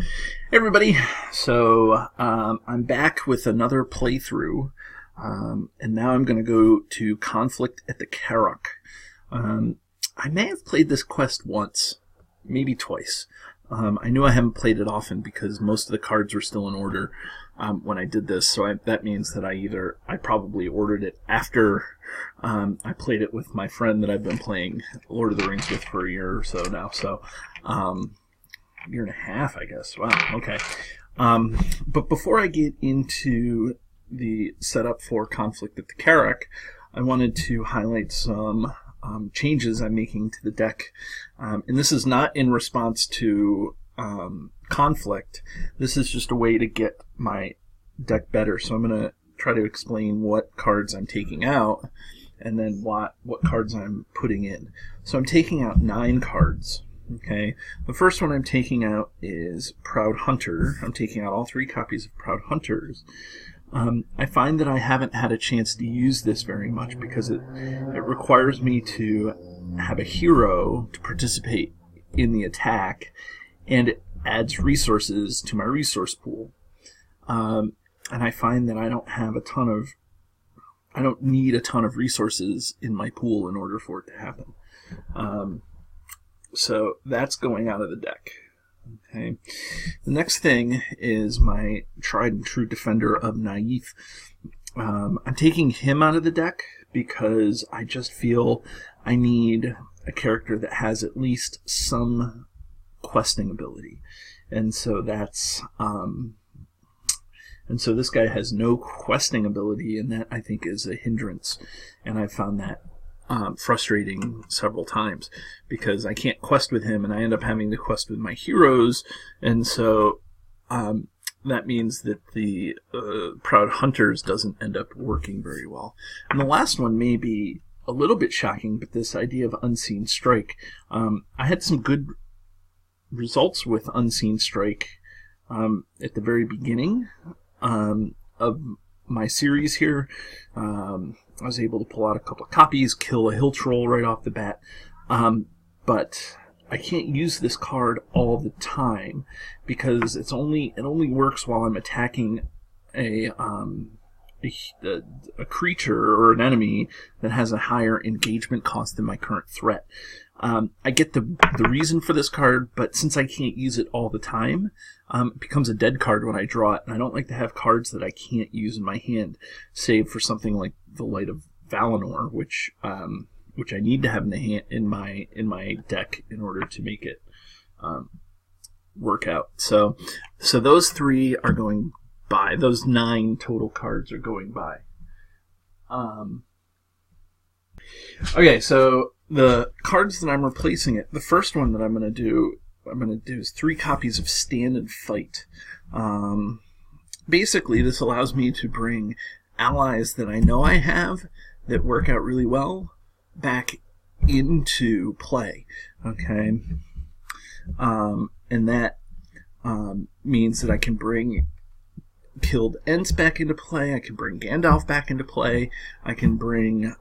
Hey everybody, so I'm back with another playthrough, and now I'm going to go to Conflict at the Carrock. I may have played this quest once, maybe twice. I knew I haven't played it often because most of the cards were still in order when I did this, so that means that I probably ordered it after I played it with my friend that I've been playing Lord of the Rings with for a year or so now, year and a half, I guess. Wow, okay. But before I get into the setup for Conflict at the Carrock, I wanted to highlight some changes I'm making to the deck. And this is not in response to Conflict. This is just a way to get my deck better. So I'm going to try to explain what cards I'm taking out and then what cards I'm putting in. So I'm taking out 9 cards. Okay, the first one I'm taking out is Proud Hunter. I'm taking out all 3 copies of Proud Hunters. I find that I haven't had a chance to use this very much because it requires me to have a hero to participate in the attack, and it adds resources to my resource pool. And I find that I don't need a ton of resources in my pool in order for it to happen. So that's going out of the deck. Okay. The next thing is my tried and true defender of Naif. I'm taking him out of the deck because I just feel I need a character that has at least some questing ability. And so this guy has no questing ability, and that I think is a hindrance. And I've found that frustrating several times because I can't quest with him and I end up having to quest with my heroes, and so that means that the Proud Hunters doesn't end up working very well. And the last one may be a little bit shocking, but this idea of Unseen Strike. I had some good results with Unseen Strike at the very beginning of my series here. I was able to pull out a couple of copies, kill a hill troll right off the bat, but I can't use this card all the time because it only works while I'm attacking a creature or an enemy that has a higher engagement cost than my current threat. I get the reason for this card, but since I can't use it all the time, it becomes a dead card when I draw it, and I don't like to have cards that I can't use in my hand, save for something like the Light of Valinor, which I need to have in my deck in order to make it work out. So those 3 are going by. Those 9 total cards are going by. Okay, so the cards that I'm replacing it, the first one that I'm going to do is 3 copies of Stand and Fight. Basically, this allows me to bring allies that I know I have that work out really well back into play. Okay, and that means that I can bring killed Ents back into play. I can bring Gandalf back into play. I can bring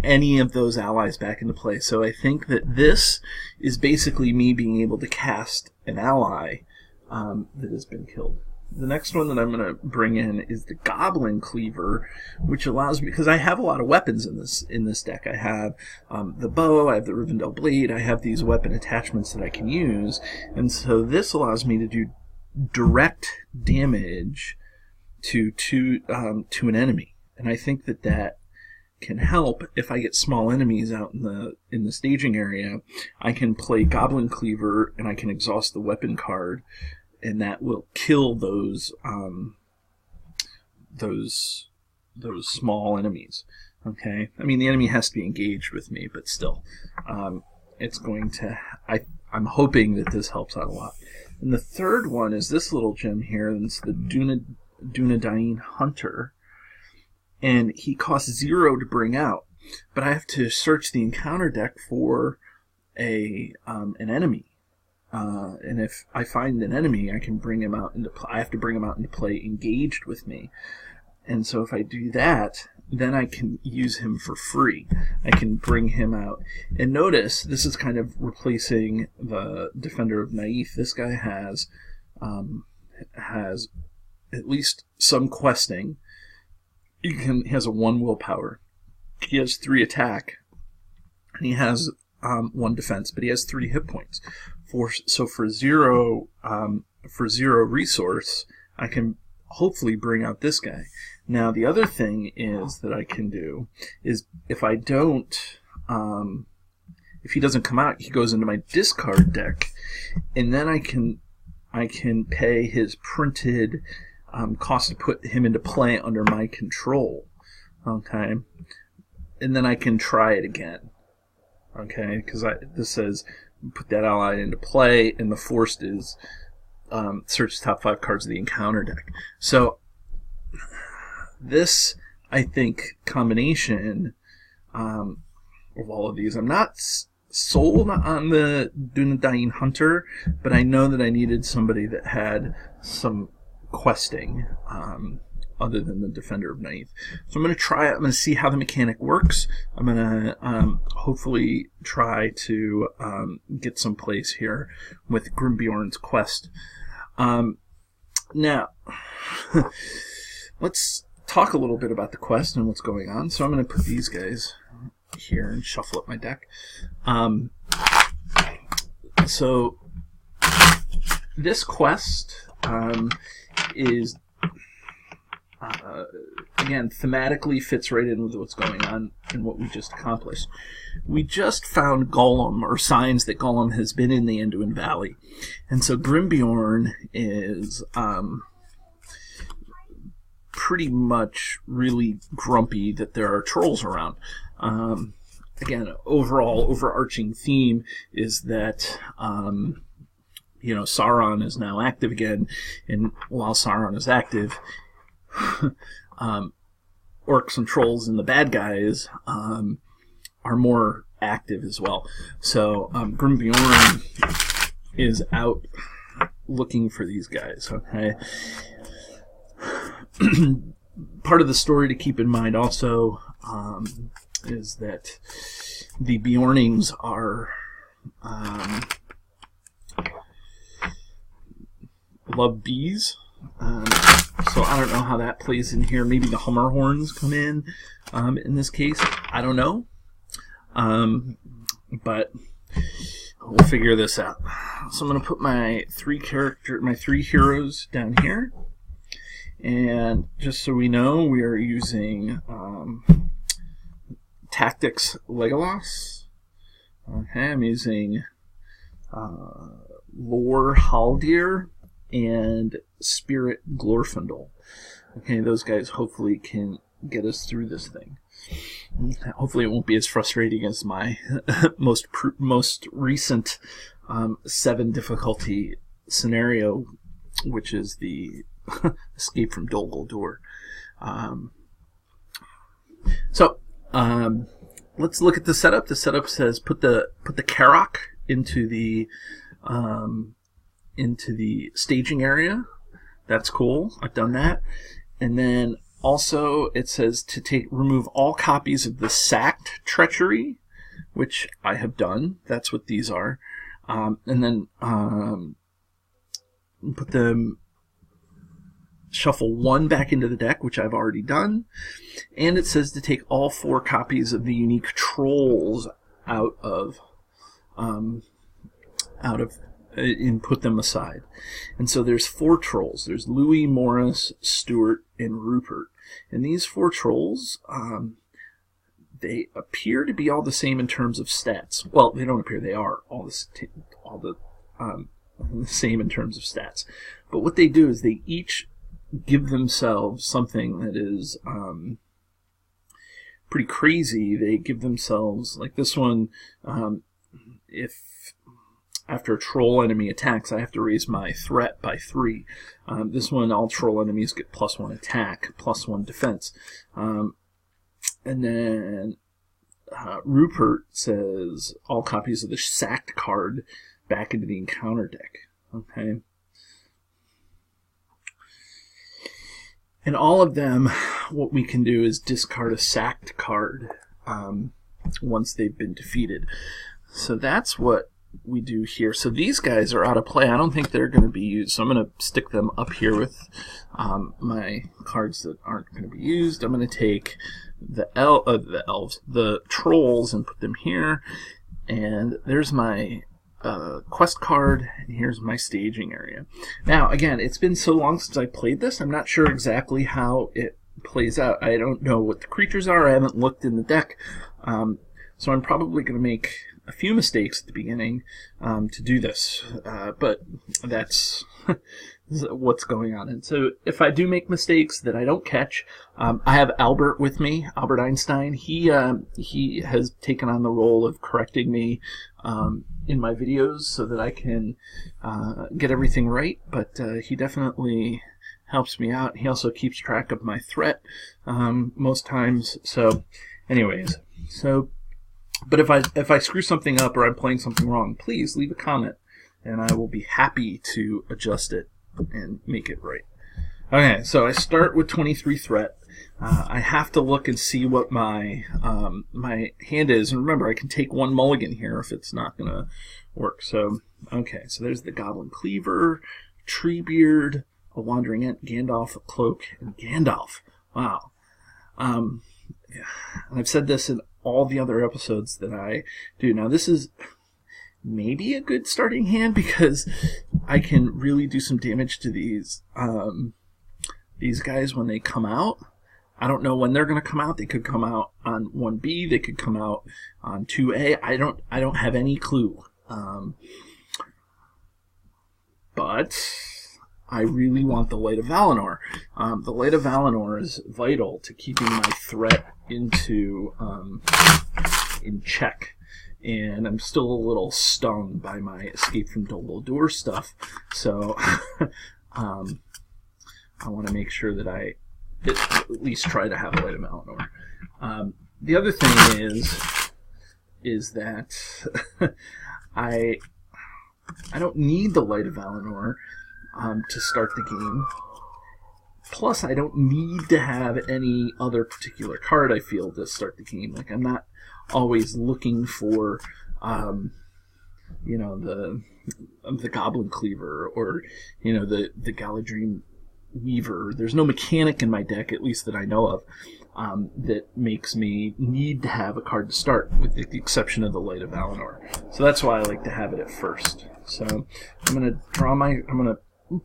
any of those allies back into play. So I think that this is basically me being able to cast an ally that has been killed. The next one that I'm going to bring in is the Goblin Cleaver, which allows me, because I have a lot of weapons in this deck. I have the bow, I have the Rivendell Blade, I have these weapon attachments that I can use, and so this allows me to do direct damage to an enemy. And I think that can help if I get small enemies out in the staging area. I can play Goblin Cleaver and I can exhaust the weapon card, and that will kill those small enemies. Okay, I mean the enemy has to be engaged with me, but still, it's going to. I'm hoping that this helps out a lot. And the third one is this little gem here. It's the Dunedain Hunter. And he costs 0 to bring out, but I have to search the encounter deck for an enemy. And if I find an enemy, I can bring him out into play. I have to bring him out into play engaged with me. And so if I do that, then I can use him for free. I can bring him out. And notice, this is kind of replacing the Defender of Naith. This guy has at least some questing. He has a 1 willpower. He has 3 attack. And he has 1 defense, but he has 3 hit points. So for 0 resource, I can hopefully bring out this guy. Now the other thing is that I can do is if I don't, if he doesn't come out, he goes into my discard deck, and then I can pay his printed cost to put him into play under my control. Okay, and then I can try it again. Okay, because this says put that ally into play, and the forced is search the top 5 cards of the encounter deck. So this, I think, combination of all of these, I'm not sold on the Dunedain Hunter, but I know that I needed somebody that had some questing other than the Defender of Naith. So I'm going to try it. I'm going to see how the mechanic works. I'm going to hopefully try to get some place here with Grimbeorn's quest. Now, let's talk a little bit about the quest and what's going on. So I'm going to put these guys here and shuffle up my deck. So this quest is again, thematically fits right in with what's going on and what we just accomplished. We just found Gollum, or signs that Gollum has been in the Anduin Valley. And so Grimbeorn is pretty much really grumpy that there are trolls around. Again, overarching theme is that Sauron is now active again, and while Sauron is active, orcs and trolls and the bad guys are more active as well. So Grimbeorn is out looking for these guys. Okay. Part of the story to keep in mind also is that the Bjornings are love bees. So I don't know how that plays in here. Maybe the Hummerhorns come in this case. I don't know. But we'll figure this out. So I'm going to put my 3 heroes down here. And just so we know, we are using Tactics Legolas. Okay, I'm using Lore Haldir and Spirit Glorfindel. Okay, those guys hopefully can get us through this thing. Hopefully it won't be as frustrating as my most recent 7 difficulty scenario, which is the Escape from Dol Guldur. So let's look at the setup. The setup says put the Carrock into the staging area. That's cool. I've done that. And then also it says to remove all copies of the Sacked Treachery, which I have done. That's what these are. And then put them, shuffle 1 back into the deck, which I've already done. And it says to take all 4 copies of the unique trolls out of and put them aside. And so there's 4 trolls. There's Louis, Morris, Stuart, and Rupert. And these 4 trolls, they appear to be all the same in terms of stats. Well, they don't appear. They are all the same in terms of stats. But what they do is they each give themselves something that is pretty crazy. They give themselves, like this one, if after a troll enemy attacks, I have to raise my threat by 3. This one, all troll enemies get +1 attack, +1 defense. And then Rupert says all copies of the Sacked card back into the encounter deck. Okay. And all of them what we can do is discard a sacked card once they've been defeated. So that's what we do here. So these guys are out of play. I don't think they're going to be used. So I'm going to stick them up here with my cards that aren't going to be used. I'm going to take the elves, the trolls, and put them here. And there's my quest card, and here's my staging area. Now, again, it's been so long since I played this, I'm not sure exactly how it plays out. I don't know what the creatures are. I haven't looked in the deck. So I'm probably going to make a few mistakes at the beginning to do this, but that's what's going on. And so if I do make mistakes that I don't catch, I have Albert with me, Albert Einstein. He has taken on the role of correcting me in my videos so that I can get everything right, but he definitely helps me out. He also keeps track of my threat most times. So anyways, but if I screw something up or I'm playing something wrong, please leave a comment, and I will be happy to adjust it and make it right. Okay, so I start with 23 threat. I have to look and see what my my hand is, and remember, I can take one mulligan here if it's not going to work. So, okay, so there's the Goblin Cleaver, Treebeard, a Wandering Ent, Gandalf, a Cloak, and Gandalf. Wow. And I've said this in all the other episodes that I do. Now, this is maybe a good starting hand because I can really do some damage to these guys when they come out. I don't know when they're going to come out. They could come out on 1B. They could come out on 2A. I don't have any clue. But I really want the Light of Valinor. The Light of Valinor is vital to keeping my threat in check. And I'm still a little stung by my Escape from Dol Guldur stuff. So I want to make sure that I at least try to have a Light of Valinor. The other thing is that I don't need the Light of Valinor to start the game. Plus, I don't need to have any other particular card, I feel, to start the game. Like, I'm not always looking for, the Goblin Cleaver or, the Galadrim Weaver. There's no mechanic in my deck, at least that I know of, that makes me need to have a card to start, with the exception of the Light of Valinor. So that's why I like to have it at first. So I'm going to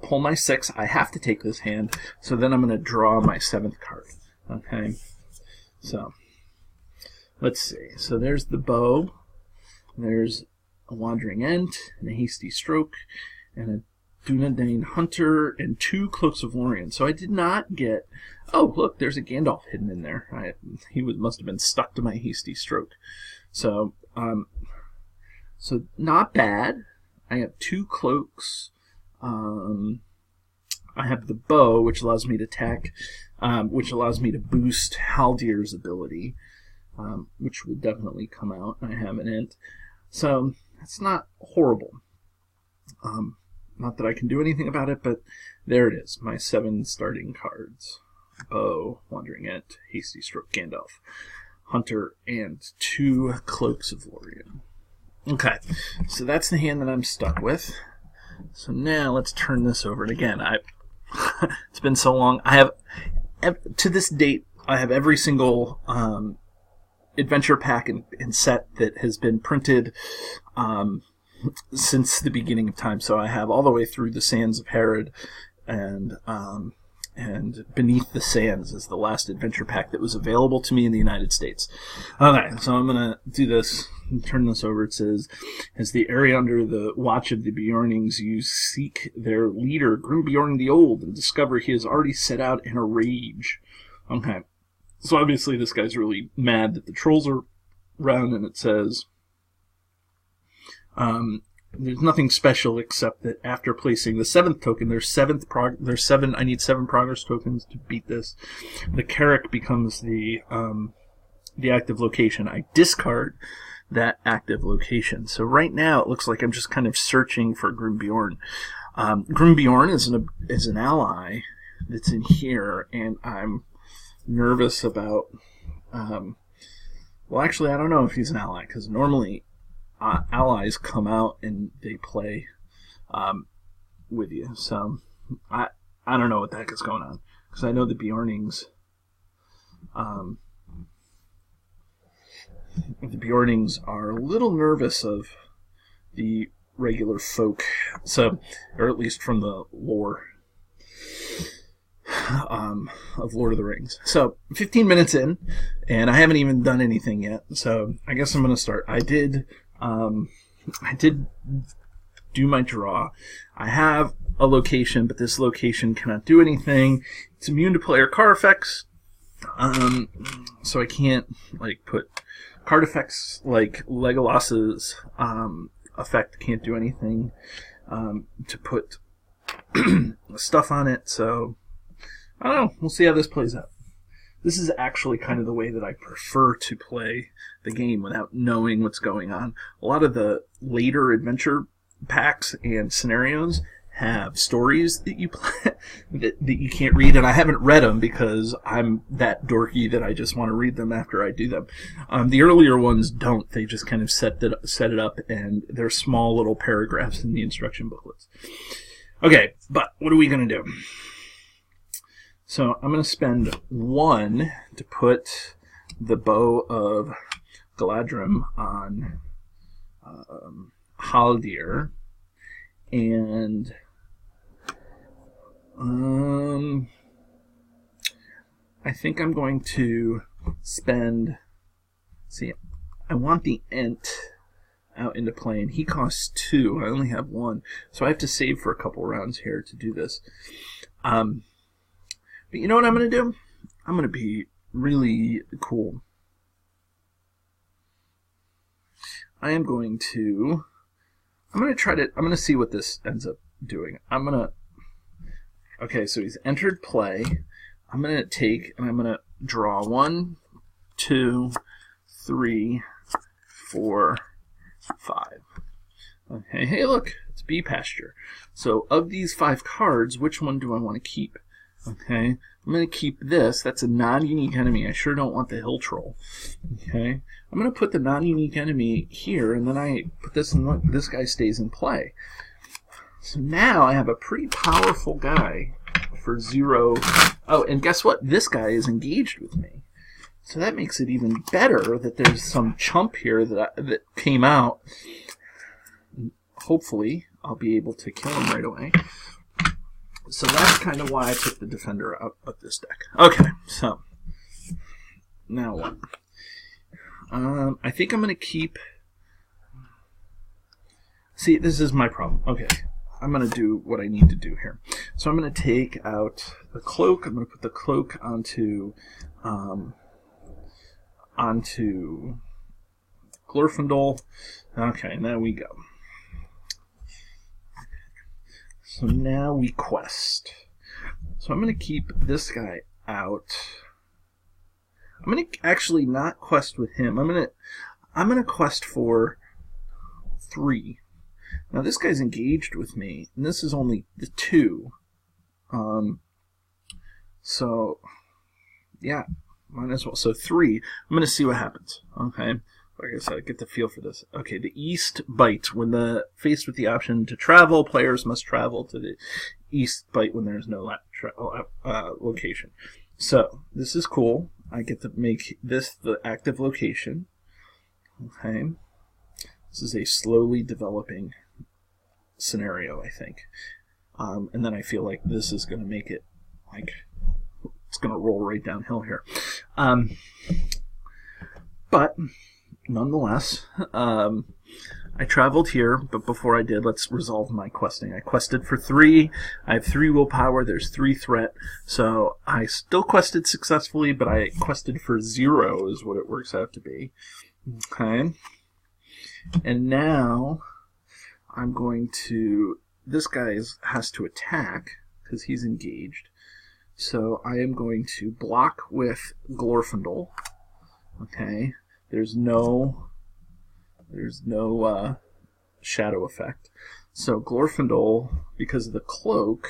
pull my 6. I have to take this hand, so then I'm going to draw my 7th card. Okay, so let's see. So there's the bow. There's a Wandering Ent, and a Hasty Stroke, and a Dunedain Hunter, and 2 Cloaks of Lorien. So I did not get... Oh, look, there's a Gandalf hidden in there. He must have been stuck to my Hasty Stroke. So, so not bad. I have 2 cloaks. I have the bow, which allows me to attack, which allows me to boost Haldir's ability, which will definitely come out. I have an Ent. So, that's not horrible. Not that I can do anything about it, but there it is. My 7 starting cards. Bow, Wandering Ent, Hasty Stroke, Gandalf, Hunter, and 2 Cloaks of Lorien. Okay, so that's the hand that I'm stuck with. So now let's turn this over. And again, it's been so long. I have, to this date, I have every single adventure pack and set that has been printed since the beginning of time. So I have all the way through the Sands of Herod, and Beneath the Sands is the last adventure pack that was available to me in the United States. Okay, so I'm going to do this. Turn this over. It says, as the area under the watch of the Bjornings, you seek their leader, Grimbeorn the Old, and discover he has already set out in a rage. Okay. So obviously this guy's really mad that the trolls are around, and it says, there's nothing special except that after placing the 7th token, there's 7. I need 7 progress tokens to beat this. The Carrock becomes the active location. I discard that active location. So right now it looks like I'm just kind of searching for Grimbeorn. Grimbeorn is an ally that's in here, and I'm nervous about. Well, actually, I don't know if he's an ally, because normally allies come out and they play with you. So I don't know what the heck is going on, because I know the Bjornings. The Bjornings are a little nervous of the regular folk, so, or at least from the lore of Lord of the Rings. So 15 minutes in, and I haven't even done anything yet. So I guess I'm going to start. I did do my draw. I have a location, but this location cannot do anything. It's immune to player card effects, so I can't like put card effects like Legolas's effect can't do anything to put stuff on it. So I don't know. We'll see how this plays out. This is actually kind of the way that I prefer to play the game without knowing what's going on. A lot of the later adventure packs and scenarios have stories that you play, that you can't read, and I haven't read them because I'm that dorky that I just want to read them after I do them. The earlier ones don't. They just kind of set it up, and they're small little paragraphs in the instruction booklets. Okay, but what are we going to do? So I'm going to spend 1 to put the bow of Galadrim on Haldir, and I think I'm going to spend. See, I want the Ent out into play, and he costs 2. I only have 1, so I have to save for a couple rounds here to do this. But you know what I'm going to do? I'm going to be really cool. I'm going to see what this ends up doing. Okay, so he's entered play. I'm going to take, and I'm going to draw 1, 2, 3, 4, 5. Okay, hey look, it's bee pasture. So of these 5 cards, which one do I want to keep? Okay, I'm going to keep this. That's a non-unique enemy. I sure don't want the hill troll. Okay, I'm going to put the non-unique enemy here, and then I put this, and look, this guy stays in play. So now I have a pretty powerful guy for 0. Oh, and guess what? This guy is engaged with me. So that makes it even better that there's some chump here that came out. Hopefully, I'll be able to kill him right away. So that's kind of why I took the defender out of this deck. Okay, so now what? I think I'm going to keep. See, this is my problem. Okay, I'm going to do what I need to do here. So I'm going to take out the cloak. I'm going to put the cloak onto Glorfindel. Okay, there we go. So now we quest. So I'm going to keep this guy out. I'm going to actually not quest with him. I'm going to quest for 3. Now this guy's engaged with me, and this is only the 2. So yeah, might as well. So 3. I'm going to see what happens. Okay. Like I said, I get the feel for this. Okay, the east bite. When faced with the option to travel, players must travel to the east bite when there's no location. So, this is cool. I get to make this the active location. Okay. This is a slowly developing scenario, I think. And then I feel like this is going to make it, like, it's going to roll right downhill here. But nonetheless, I traveled here, but before I did, let's resolve my questing. I quested for 3. I have 3 willpower. There's 3 threat. So I still quested successfully, but I quested for 0 is what it works out to be. Okay. And now I'm going to... This guy has to attack because he's engaged. So I am going to block with Glorfindel. Okay. There's no shadow effect. So Glorfindel, because of the cloak,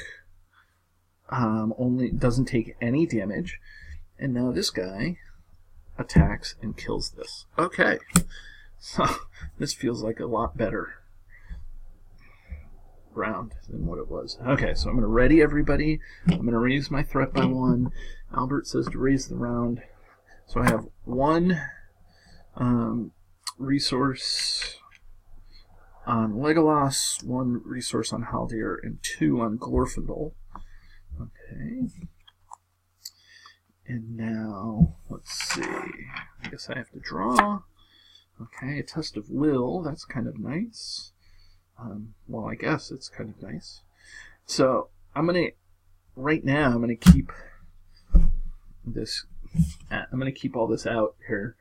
only doesn't take any damage, And now this guy attacks and kills this. Okay. So this feels like a lot better round than what it was. Okay, so I'm going to ready everybody. I'm going to raise my threat by 1. Albert says to raise the round. So I have 1 resource on Legolas, 1 resource on Haldir, and 2 on Glorfindel. Okay. And now, let's see. I guess I have to draw. Okay, a test of will. That's kind of nice. Well, I guess it's kind of nice. So, right now, I'm going to keep this, I'm going to keep all this out here.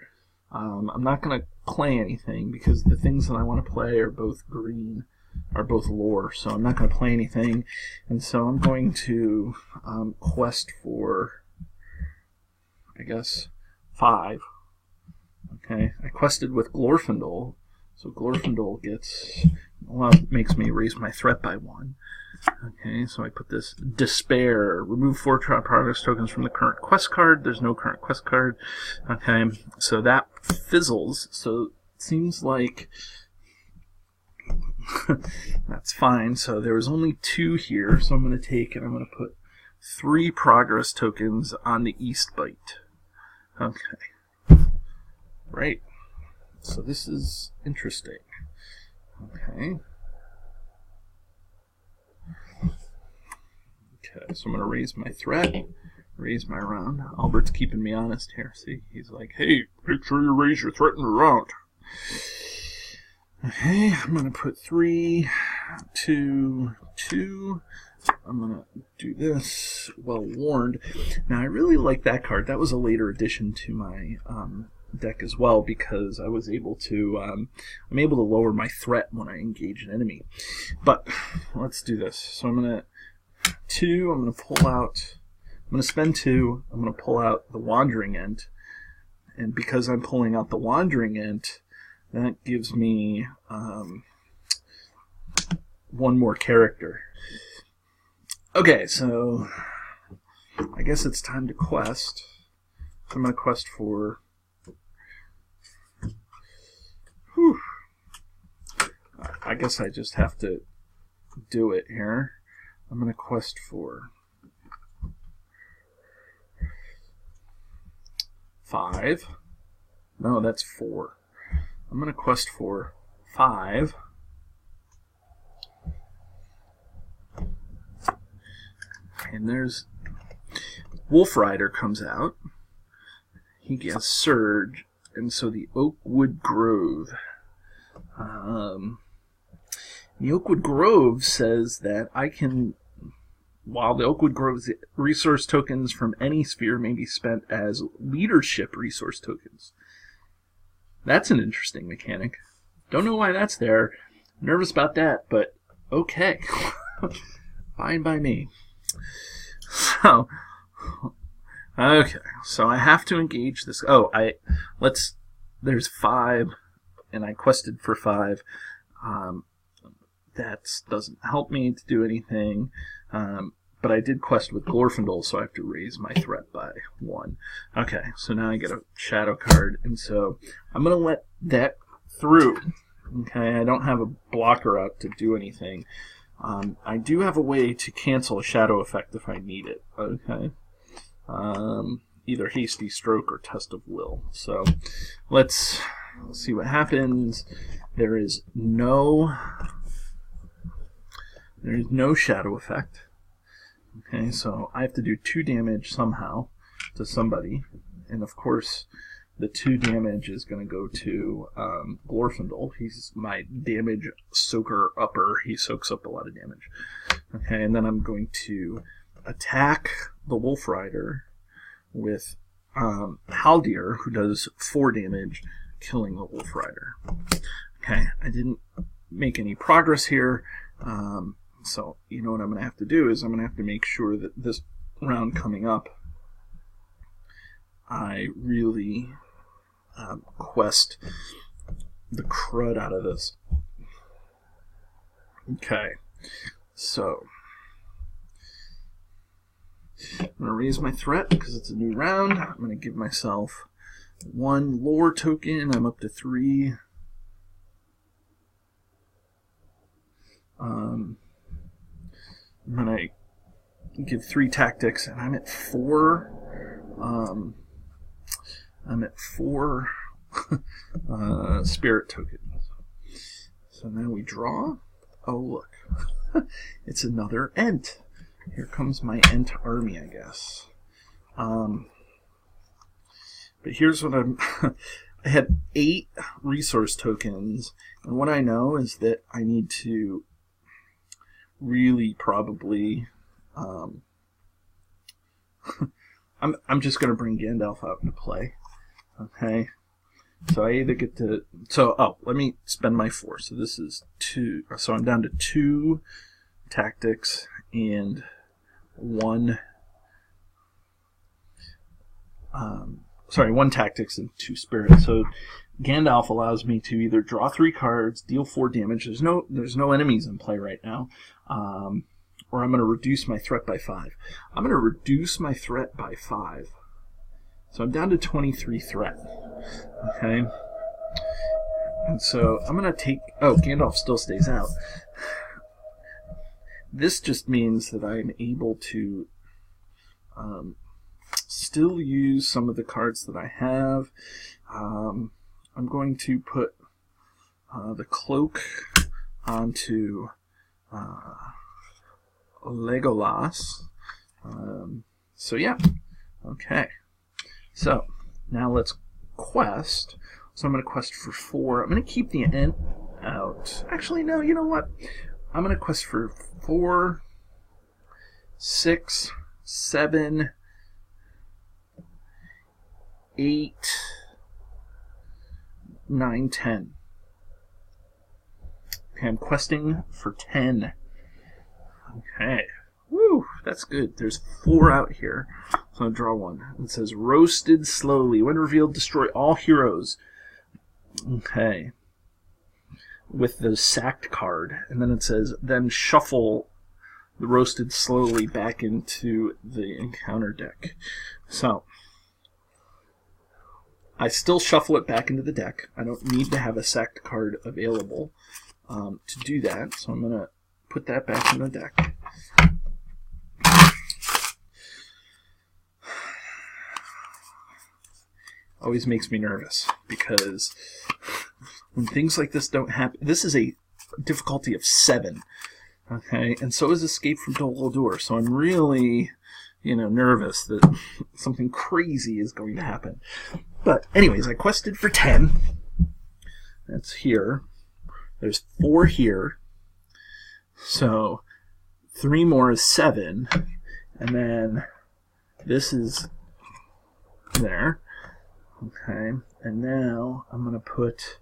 I'm not going to play anything because the things that I want to play are both green, are both lore, so I'm not going to play anything. And so I'm going to quest for, I guess, 5. Okay, I quested with Glorfindel, so Glorfindel makes me raise my threat by 1. Okay, so I put this despair. Remove 4 progress tokens from the current quest card. There's no current quest card. Okay, so that fizzles. So it seems like that's fine. So there was only 2 here. So I'm going to take and I'm going to put 3 progress tokens on the East Bite. Okay. Right. So this is interesting. Okay. Okay, so I'm going to raise my threat, raise my round. Albert's keeping me honest here. See, he's like, hey, make sure you raise your threat in the round. Okay, I'm going to put 3, 2, 2. I'm going to do this, well warned. Now, I really like that card. That was a later addition to my deck as well because I was able to, I'm able to lower my threat when I engage an enemy. But let's do this. So I'm going to 2, I'm going to pull out, I'm going to spend 2, I'm going to pull out the Wandering Ent, and because I'm pulling out the Wandering Ent, that gives me 1 more character. Okay, so I guess it's time to quest. So I'm going to quest for, I guess I just have to do it here. I'm going to quest for 5. No, that's 4. I'm going to quest for 5. And there's Wolf Rider comes out. He gets Surge, and so the Oakwood Grove. The Oakwood Grove says that I can, while the Oakwood Grove's resource tokens from any sphere may be spent as leadership resource tokens. That's an interesting mechanic. Don't know why that's there. Nervous about that, but okay. Fine by me. So, okay. So I have to engage this. Oh, there's 5, and I quested for 5. That doesn't help me to do anything. But I did quest with Glorfindel, so I have to raise my threat by 1. Okay, so now I get a shadow card, and so I'm going to let that through. Okay, I don't have a blocker up to do anything. I do have a way to cancel a shadow effect if I need it. Okay, either Hasty Stroke or Test of Will. So let's see what happens. There's no shadow effect. Okay, so I have to do 2 damage somehow to somebody, and of course the 2 damage is going to go to Glorfindel. He's my damage soaker upper. He soaks up a lot of damage. Okay, and then I'm going to attack the Wolf Rider with Haldir, who does 4 damage, killing the Wolf Rider. Okay, I didn't make any progress here. So, you know what I'm going to have to do is I'm going to have to make sure that this round coming up, I really quest the crud out of this. Okay, so I'm going to raise my threat because it's a new round. I'm going to give myself 1 lore token. I'm up to 3. I'm going to give 3 tactics, and I'm at 4. I'm at 4 spirit tokens. So now we draw. Oh, look. It's another Ent. Here comes my Ent army, I guess. But here's what I had 8 resource tokens, and what I know is that I need to really probably... I'm just going to bring Gandalf out into play. Okay. So I either get to... let me spend my 4. So this is 2. So I'm down to 2 tactics and 1... 1 tactics and 2 spirit. So Gandalf allows me to either draw 3 cards, deal 4 damage. There's no enemies in play right now. Or I'm going to reduce my threat by 5. I'm going to reduce my threat by 5. So I'm down to 23 threat. Okay. And so I'm going to take... Oh, Gandalf still stays out. This just means that I'm able to still use some of the cards that I have. I'm going to put the cloak onto Legolas. So yeah. Okay. So now let's quest. So I'm going to quest for 4. I'm going to keep the Ent out. Actually, no, you know what? I'm going to quest for 4, 6, 7, 8, 9, 10. Okay, I'm questing for 10. Okay. Woo, that's good. There's 4 out here. So I'll draw 1. It says, roasted slowly. When revealed, destroy all heroes. Okay. With the sacked card. And then it says, then shuffle the roasted slowly back into the encounter deck. So, I still shuffle it back into the deck. I don't need to have a sacked card available to do that. So I'm going to put that back in the deck. Always makes me nervous because when things like this don't happen, this is a difficulty of 7, okay, and so is Escape from Dol Guldur. So I'm really, nervous that something crazy is going to happen. But anyways, I quested for 10. That's here. There's 4 here. So 3 more is 7, and then this is there. Okay, and now I'm going to put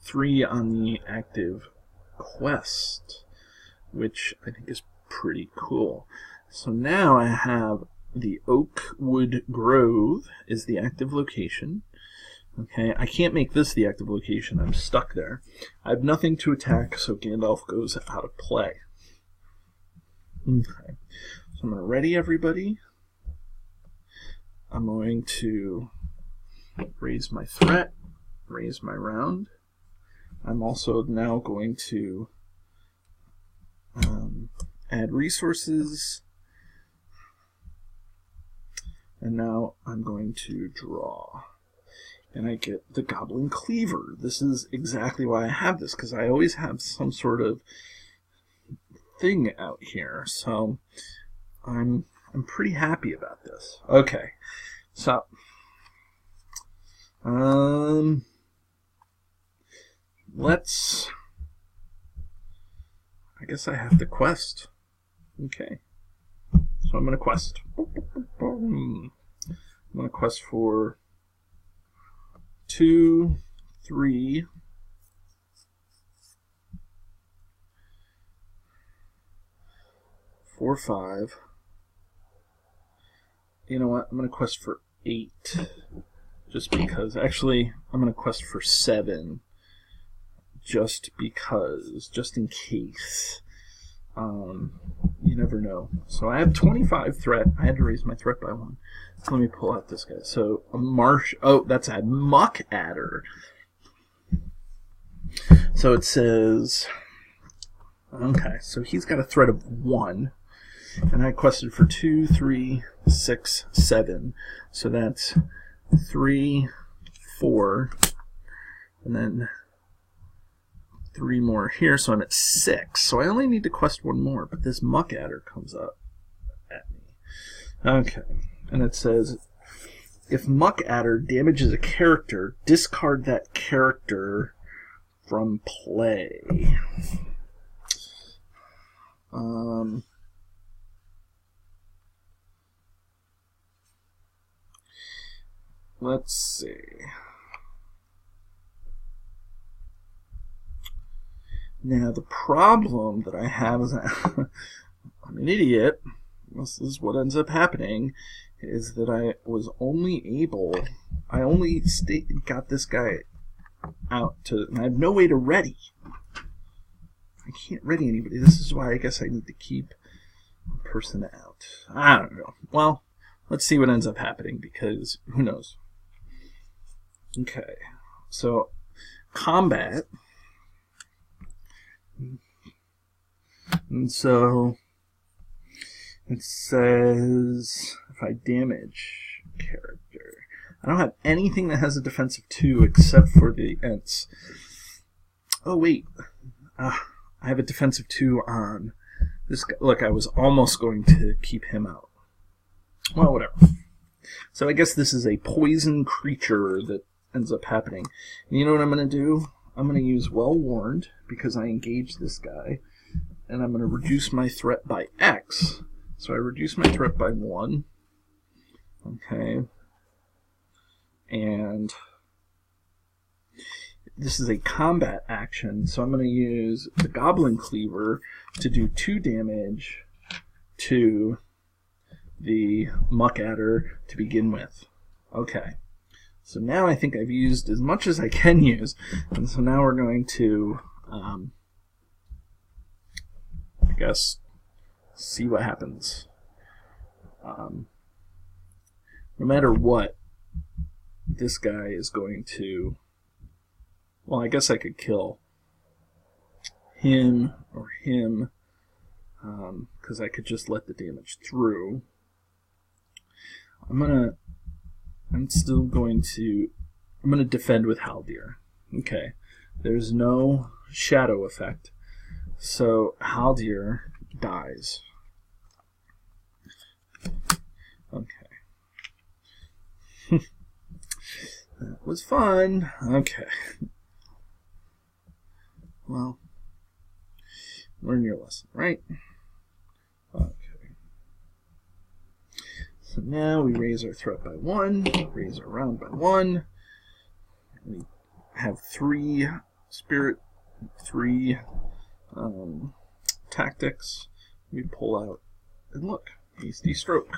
3 on the active quest, which I think is pretty cool. So now I have the Oakwood Grove is the active location. Okay, I can't make this the active location. I'm stuck there. I have nothing to attack, so Gandalf goes out of play. Okay, so I'm going to ready everybody. I'm going to raise my threat, raise my round. I'm also now going to add resources. And now I'm going to draw. And I get the Goblin Cleaver. This is exactly why I have this, because I always have some sort of thing out here. So I'm pretty happy about this. Okay, so let's. I guess I have to quest. Okay, so I'm gonna quest. I'm gonna quest for 2, 3. 4, 5. You know what? I'm going to quest for 8. Just because. Actually, I'm going to quest for 7. Just because. Just in case. You never know. So I have 25 threat. I had to raise my threat by 1. So let me pull out this guy. So a marsh. Oh, that's a muck adder. So it says. Okay, so he's got a threat of 1, and I quested for 2, 3, 6, 7. So that's 3, 4, and then 3 more here. So I'm at 6. So I only need to quest 1 more, but this muck adder comes up at me. Okay, and it says if muck adder damages a character, discard that character from play. Let's see. Now the problem that I have is I'm an idiot. This is what ends up happening, is that I only got this guy out to, and I have no way to ready. I can't ready anybody. This is why I guess I need to keep a person out. I don't know. Well, let's see what ends up happening, because who knows. Okay, so combat. And so it says if I damage a character. I don't have anything that has a defense of 2 except for the Ents. Oh, wait. I have a defense of 2 on this guy. Look, I was almost going to keep him out. Well, whatever. So I guess this is a poison creature that ends up happening. And you know what I'm going to do? I'm going to use Well Warned because I engaged this guy. And I'm going to reduce my threat by X. So I reduce my threat by 1. Okay. And this is a combat action, so I'm going to use the Goblin Cleaver to do 2 damage to the Muck Adder to begin with. Okay. So now I think I've used as much as I can use, and so now we're going to, I guess, see what happens. No matter what, this guy is going to, well, I guess I could kill him or him, because I could just let the damage through. I'm going to defend with Haldir. Okay, there's no shadow effect, so Haldir dies. Okay. That was fun. Okay. Well, learn your lesson, right? Okay. So now we raise our threat by 1, raise our round by 1. We have 3 spirit, 3 tactics. We pull out, and look, hasty stroke.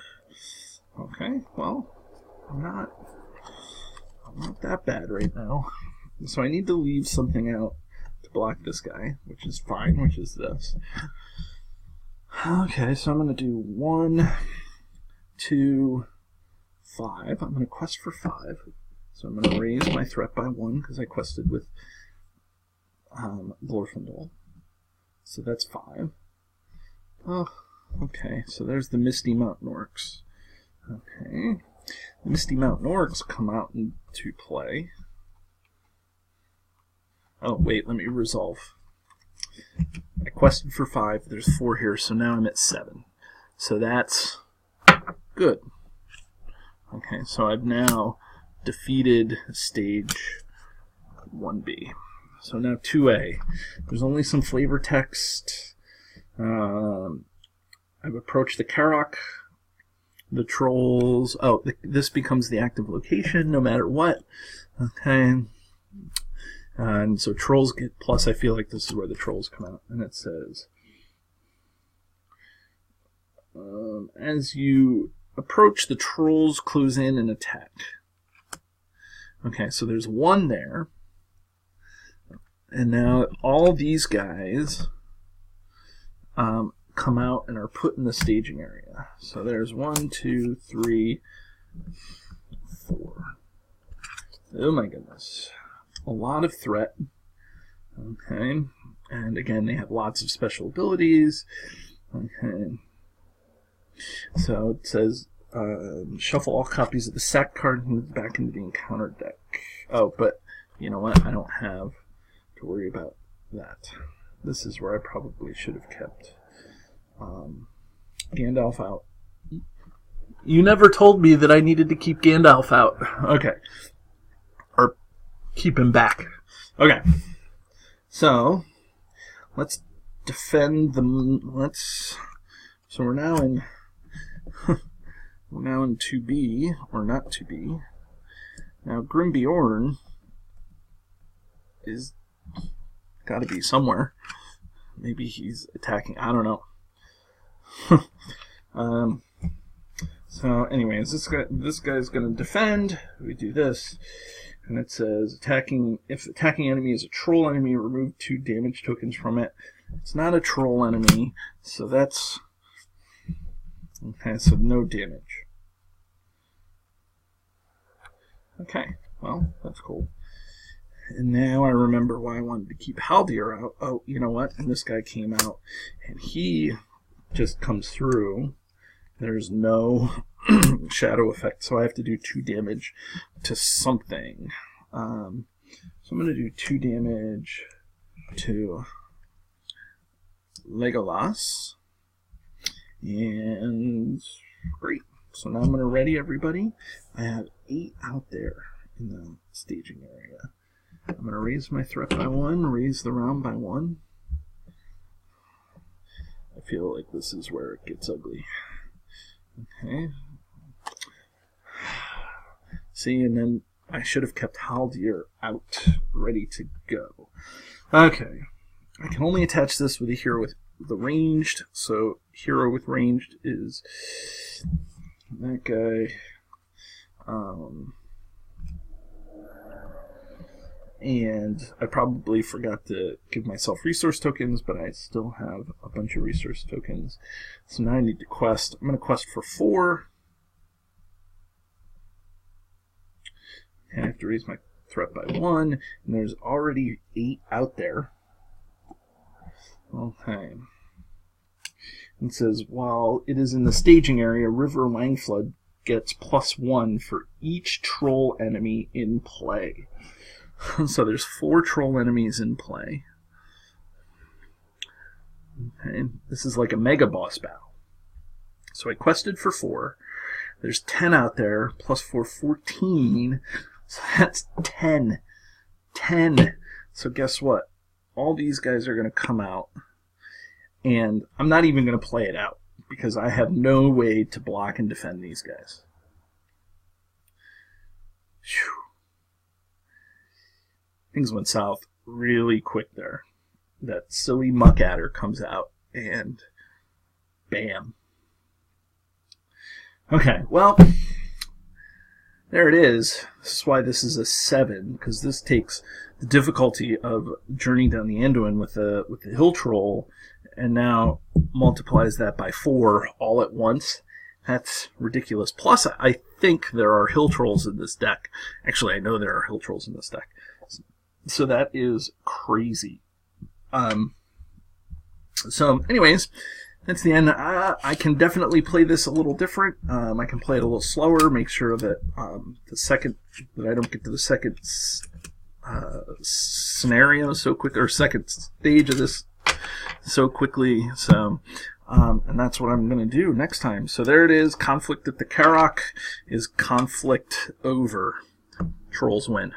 Okay, well, I'm not that bad right now. So I need to leave something out to block this guy, which is fine, which is this. Okay, so I'm going to do 1, 2, 5. I'm going to quest for 5. So I'm going to raise my threat by 1 because I quested with Glorfindel. So that's 5. Oh, okay, so there's the Misty Mountain Orcs. Okay. The Misty Mountain Orcs come out into play. Oh, wait, let me resolve. I quested for 5. There's 4 here, so now I'm at 7. So that's good. Okay, so I've now defeated stage 1B. So now 2A. There's only some flavor text. I've approached the Carrock. The trolls. Oh, this becomes the active location no matter what. Okay. And so trolls get plus. I feel like this is where the trolls come out. And it says, as you approach, the trolls close in and attack. Okay, so there's 1 there. And now all these guys come out and are put in the staging area. So there's 1, 2, 3, 4. Oh my goodness. A lot of threat. Okay. And again, they have lots of special abilities. Okay. So it says, shuffle all copies of the sack card back into the encounter deck. Oh, but you know what? I don't have to worry about that. This is where I probably should have kept Gandalf out. You never told me that I needed to keep Gandalf out. Okay. Or keep him back. Okay. So, let's defend the... So we're now in... We're now in 2B, or not 2B. Now, Grimbeorn is got to be somewhere. Maybe he's attacking. I don't know. So, anyways, this guy's going to defend. We do this, and it says if attacking enemy is a troll enemy, remove 2 damage tokens from it. It's not a troll enemy, so that's okay. So no damage. Okay, well, that's cool. And now I remember why I wanted to keep Haldir out. Oh, you know what? And this guy came out, and he just comes through. There's no shadow effect, so I have to do 2 damage to something. So I'm going to do 2 damage to Legolas. And great. So now I'm going to ready everybody. I have 8 out there in the staging area. I'm going to raise my threat by 1, raise the round by 1. I feel like this is where it gets ugly. Okay. See, and then I should have kept Haldir out, ready to go. Okay. I can only attach this with a hero with the ranged, so hero with ranged is that guy. And I probably forgot to give myself resource tokens, but I still have a bunch of resource tokens. So now I need to quest. I'm going to quest for 4. And I have to raise my threat by 1. And there's already 8 out there. Okay. It says, while it is in the staging area, River Langflood gets +1 for each troll enemy in play. So there's 4 troll enemies in play. Okay. This is like a mega boss battle. So I quested for 4. There's 10 out there, +4, 14. So that's 10. 10. So guess what? All these guys are going to come out. And I'm not even going to play it out, because I have no way to block and defend these guys. Whew. Things went south really quick there. That silly muck adder comes out, and bam. Okay, well, there it is. This is why this is a 7, because this takes the difficulty of Journey Down the Anduin with the Hill Troll, and now multiplies that by 4 all at once. That's ridiculous. Plus, I think there are Hill Trolls in this deck. Actually, I know there are Hill Trolls in this deck. So that is crazy. So, anyways, that's the end. I can definitely play this a little different. I can play it a little slower, make sure that that I don't get to the second scenario so quick, or second stage of this so quickly. So, and that's what I'm going to do next time. So there it is. Conflict at the Carrock is conflict over. Trolls win.